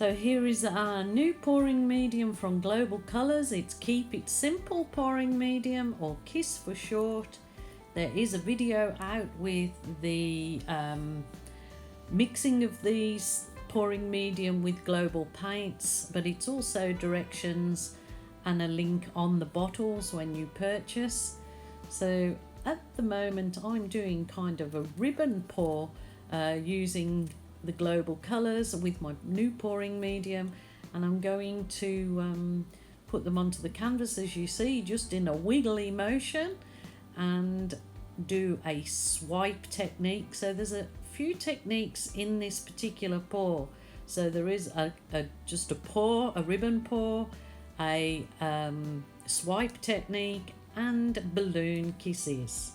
So here is our new pouring medium from Global Colours. It's Keep It Simple pouring medium, or KISS for short. There is a video out with the mixing of these pouring medium with Global paints, but it's also directions and a link on the bottles when you purchase. So at the moment I'm doing kind of a ribbon pour using the Global Colours with my new pouring medium, and I'm going to put them onto the canvas, as you see, just in a wiggly motion, and do a swipe technique. So there's a few techniques in this particular pour. So there is just a pour, a ribbon pour, a swipe technique, and balloon kisses.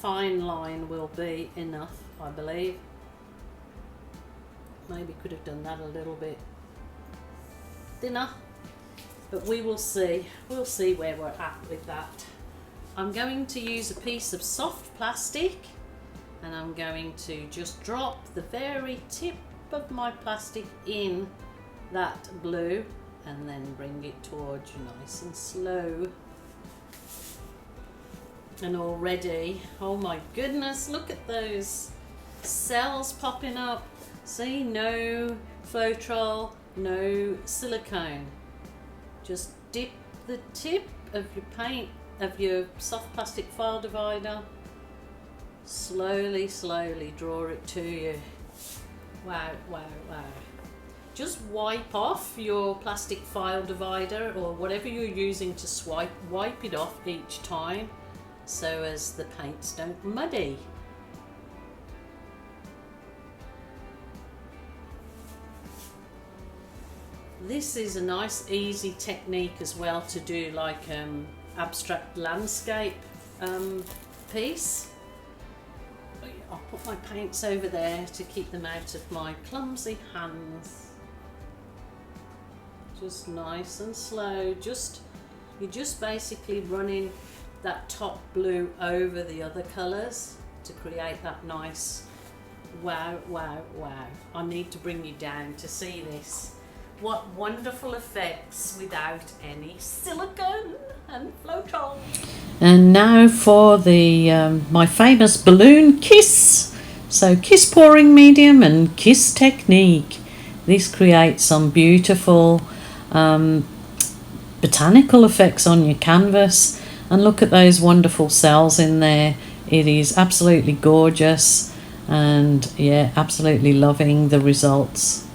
Fine line will be enough, I believe. Maybe could have done that a little bit thinner, but we will see. We'll see where we're at with that. I'm going to use a piece of soft plastic, and I'm going to just drop the very tip of my plastic in that blue and then bring it towards you nice and slow. And already, oh my goodness, look at those cells popping up. See, no Floetrol, no silicone. Just dip the tip of your paint, of your soft plastic file divider. Slowly, slowly draw it to you. Wow, wow, wow. Just wipe off your plastic file divider or whatever you're using to wipe it off each time, so as the paints don't muddy. This is a nice easy technique as well to do like abstract landscape piece. I'll put my paints over there to keep them out of my clumsy hands. Just nice and slow, you're just basically running that top blue over the other colours to create that nice wow, wow, wow. I need to bring you down to see this. What wonderful effects without any silicone and Floetrol. And now for the my famous balloon kiss. So kiss pouring medium and kiss technique. This creates some beautiful botanical effects on your canvas. And look at those wonderful cells in there. It is absolutely gorgeous, and yeah, absolutely loving the results.